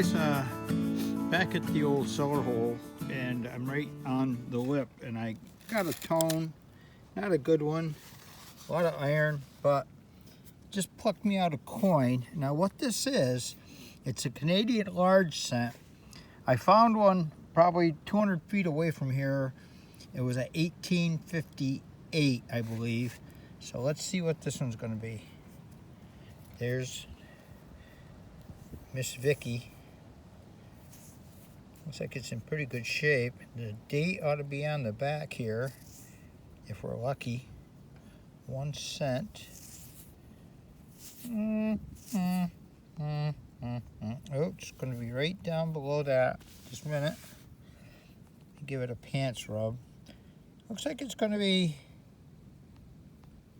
guys, back at the old cellar hole, and I'm right on the lip, and I got a tone, not a good one, a lot of iron, but just plucked me out a coin. Now what this is, it's a Canadian large cent. I found one probably 200 feet away from here. It was a 1858, I believe. So let's see what this one's going to be. There's Miss Vicky. Looks like it's in pretty good shape. The date ought to be on the back here, if we're lucky. 1 cent. Oh, it's going to be right down below that. Just a minute. Give it a pants rub. Looks like it's going to be,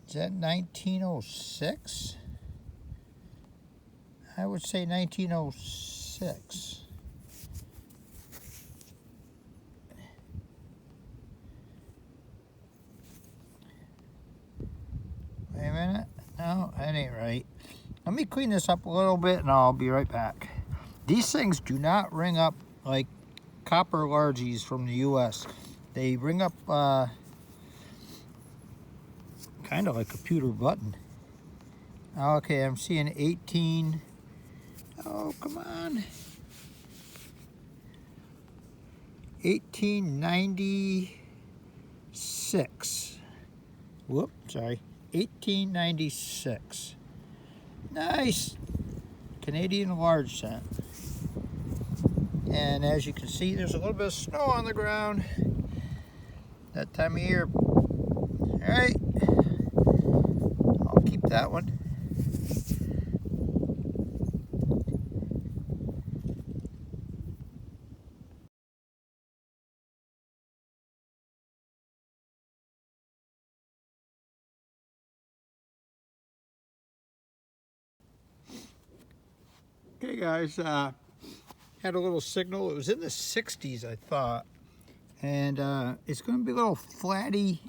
is that 1906? I would say 1906. Wait a minute. No, that ain't right. Let me clean this up a little bit and I'll be right back. These things do not ring up like copper largies from the US. They ring up kind of like a pewter button. Okay, I'm seeing 18. Oh, come on. 1896. Whoop, sorry. 1896. Nice. Canadian large cent. And as you can see, there's a little bit of snow on the ground. That time of year. All right. I'll keep that one. Okay guys, had a little signal. It was in the 60s, I thought. And it's going to be a little fatty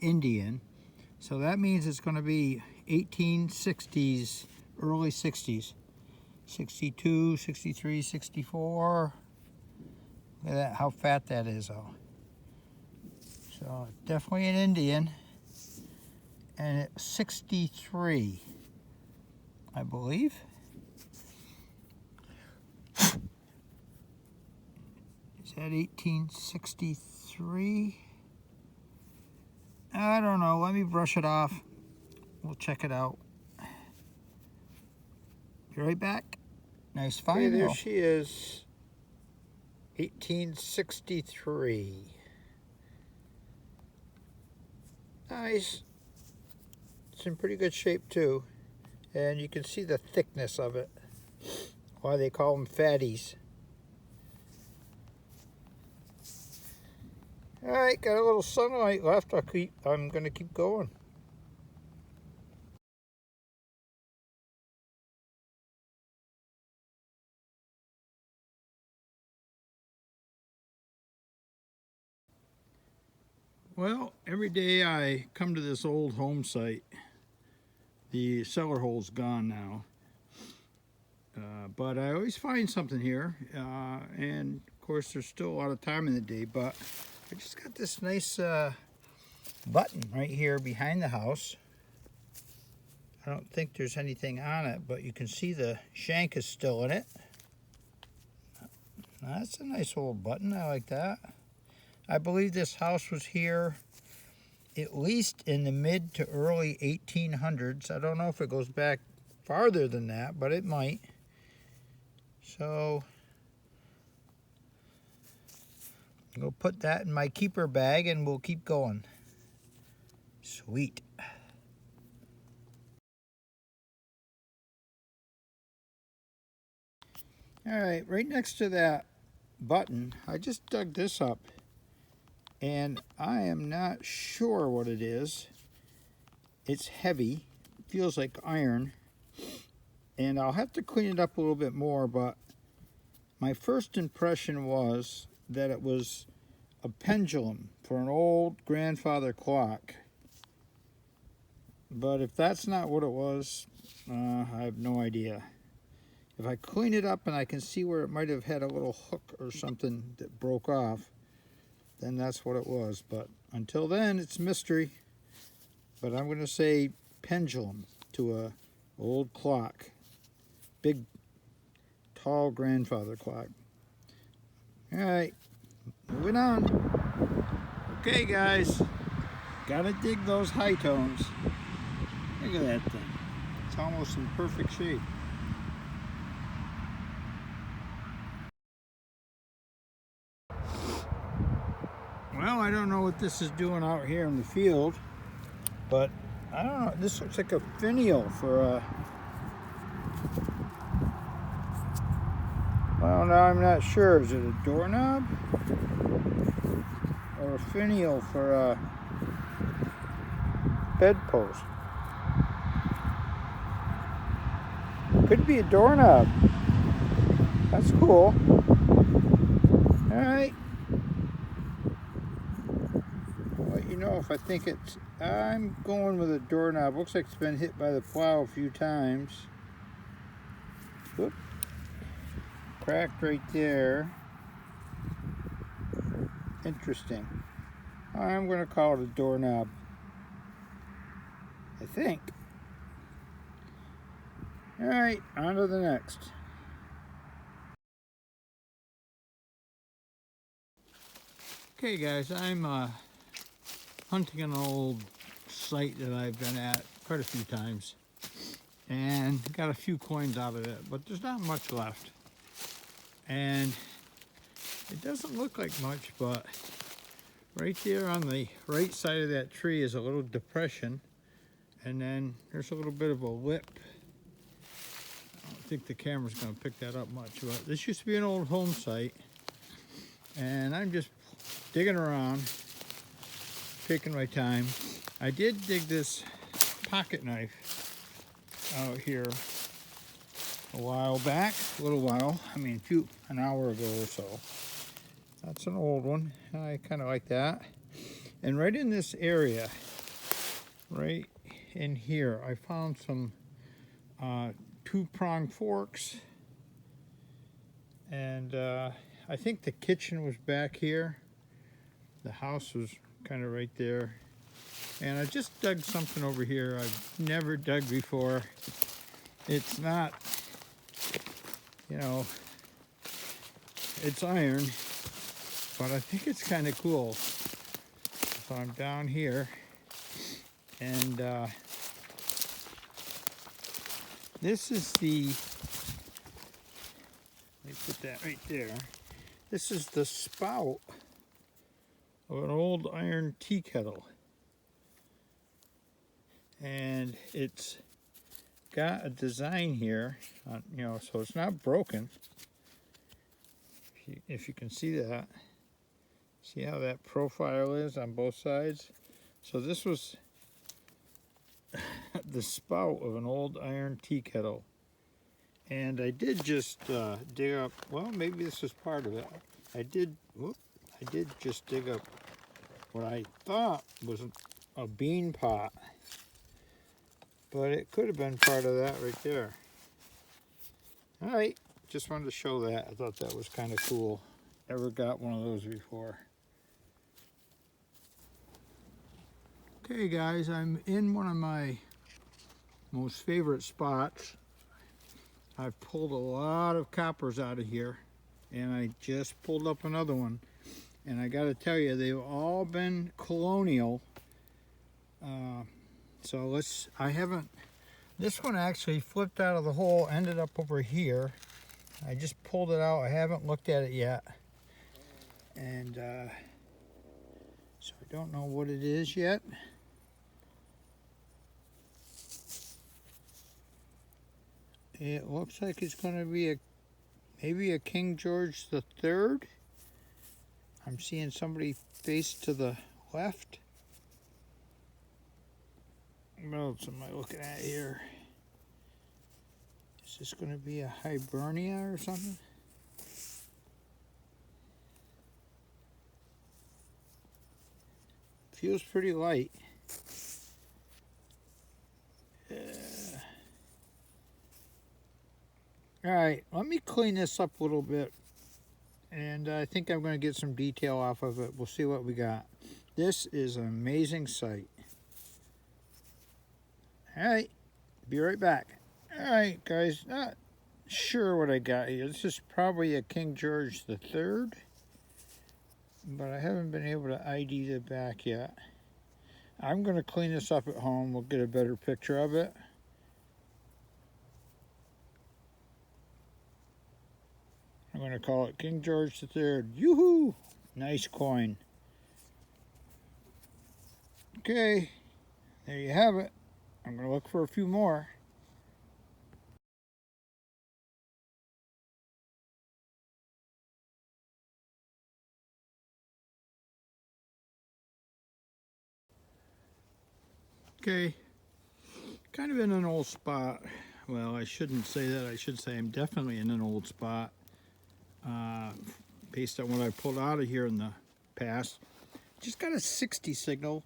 Indian. So that means it's going to be 1860s, early 60s. 62, 63, 64. Look at that, how fat that is, though. So definitely an Indian. And it's 63, I believe. Is that 1863? I don't know. Let me brush it off. We'll check it out. Be right back. Nice find. Okay, there she is. 1863. Nice. It's in pretty good shape too. And you can see the thickness of it. Why they call them fatties. All right, got a little sunlight left. I'm going to keep going. Well, every day I come to this old home site. The cellar hole's gone now. But I always find something here. And of course, there's still a lot of time in the day, but I just got this nice button right here behind the house. I don't think there's anything on it, but you can see the shank is still in it. That's a nice old button. I like that. I believe this house was here at least in the mid to early 1800s. I don't know if it goes back farther than that, but it might. So I'll put that in my keeper bag and we'll keep going. Sweet. All right, right next to that button, I just dug this up and I am not sure what it is. It's heavy, feels like iron, and I'll have to clean it up a little bit more, but my first impression was that it was a pendulum for an old grandfather clock. But if that's not what it was, I have no idea. If I clean it up and I can see where it might have had a little hook or something that broke off, then that's what it was. But until then, it's mystery. But I'm going to say pendulum to a old clock. Big, tall grandfather clock. All right, moving on. Okay, guys, gotta dig those high tones. Look at that thing. It's almost in perfect shape. Well, I don't know what this is doing out here in the field, but I don't know. This looks like a finial for a... Well, now I'm not sure. Is it a doorknob? Or a finial for a bedpost? Could be a doorknob. That's cool. Alright. I'll let you know if I think it's... I'm going with a doorknob. Looks like it's been hit by the plow a few times. Whoop. Cracked right there. Interesting. I'm going to call it a doorknob. I think. Alright, on to the next. Okay guys, I'm hunting an old site that I've been at quite a few times. And got a few coins out of it, but there's not much left. And it doesn't look like much, but right there on the right side of that tree is a little depression. And then there's a little bit of a lip. I don't think the camera's going to pick that up much, but this used to be an old home site. And I'm just digging around, taking my time. I did dig this pocket knife out here a while back, a little while. I mean, an hour ago or so. That's an old one. I kind of like that. And right in this area, right in here, I found some two-pronged forks. And I think the kitchen was back here. The house was kind of right there. And I just dug something over here I've never dug before. It's not, you know, it's iron, but I think it's kind of cool. So I'm down here, and this is the, let me put that right there. This is the spout of an old iron tea kettle. And it's got a design here, you know, so it's not broken. If you can see that. See how that profile is on both sides? So this was the spout of an old iron tea kettle. And I did just dig up, well, maybe this is part of it. I did just dig up what I thought was a bean pot. But it could have been part of that right there. Alright, just wanted to show that. I thought that was kind of cool. Never got one of those before. Okay guys, I'm in one of my most favorite spots. I've pulled a lot of coppers out of here, and I just pulled up another one. And I gotta tell you, they've all been colonial. So this one actually flipped out of the hole, ended up over here. I just pulled it out. I haven't looked at it yet. And so I don't know what it is yet. It looks like it's going to be maybe a King George III. I'm seeing somebody face to the left. What else am I looking at here? Is this going to be a Hibernia or something? Feels pretty light. All right, let me clean this up a little bit, and I think I'm going to get some detail off of it. We'll see what we got. This is an amazing sight. All right, be right back. All right, guys, not sure what I got here. This is probably a King George III, but I haven't been able to ID the back yet. I'm going to clean this up at home. We'll get a better picture of it. I'm going to call it King George III. Yoo-hoo! Nice coin. Okay, there you have it. I'm going to look for a few more. Okay, kind of in an old spot. Well, I shouldn't say that. I should say I'm definitely in an old spot. Based on what I pulled out of here in the past. Just got a 60 signal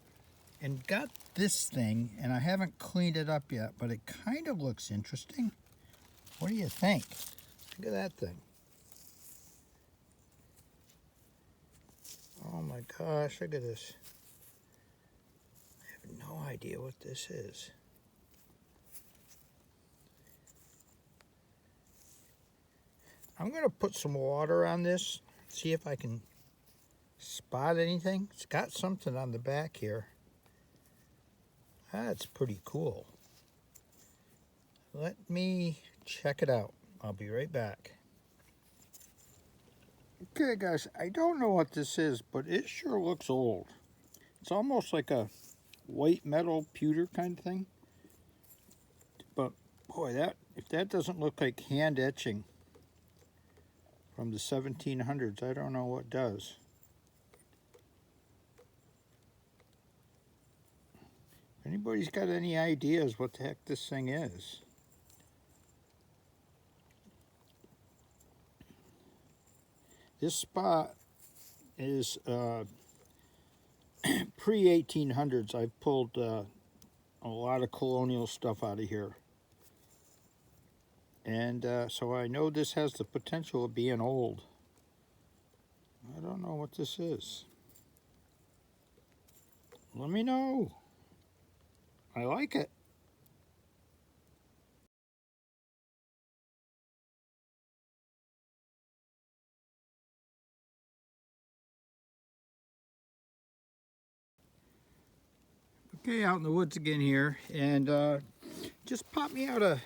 and got this thing, and I haven't cleaned it up yet, but it kind of looks interesting. What do you think? Look at that thing. Oh my gosh, look at this. I have no idea what this is. I'm going to put some water on this, see if I can spot anything. It's got something on the back here. That's pretty cool. Let me check it out. I'll be right back. Okay guys, I don't know what this is, but it sure looks old. It's almost like a white metal pewter kind of thing. But boy, if that doesn't look like hand etching from the 1700s, I don't know what does. If anybody's got any ideas what the heck this thing is? This spot is pre-1800s. I've pulled a lot of colonial stuff out of here. And so I know this has the potential of being old. I don't know what this is. Let me know. I like it. Okay, out in the woods again here, and just popped me out a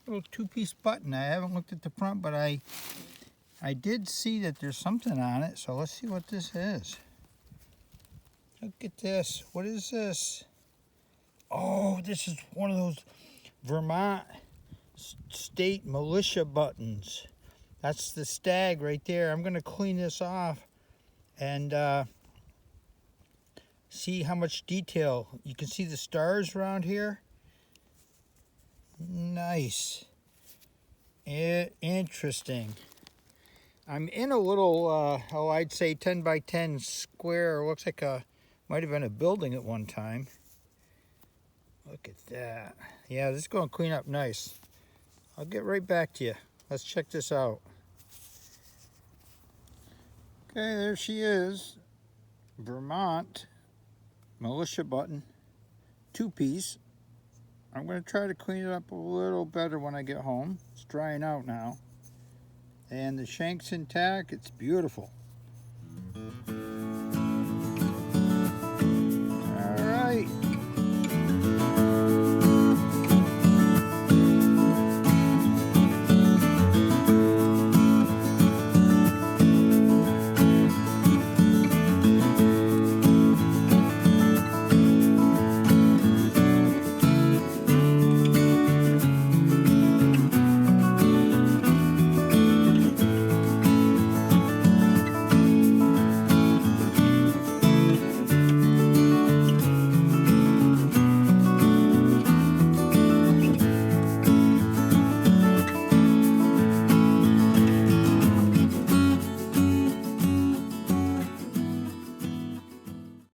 little two-piece button. I haven't looked at the front, but I did see that there's something on it, so let's see what this is. Look at this. What is this? Oh, this is one of those Vermont state militia buttons. That's the stag right there. I'm going to clean this off and see how much detail. You can see the stars around here. Nice. Interesting. I'm in a little, I'd say 10 by 10 square. It looks like might have been a building at one time. Look at that. Yeah, this is going to clean up nice. I'll get right back to you. Let's check this out. Okay, there she is. Vermont militia button, two-piece. I'm going to try to clean it up a little better when I get home. It's drying out now. And the shank's intact. It's beautiful.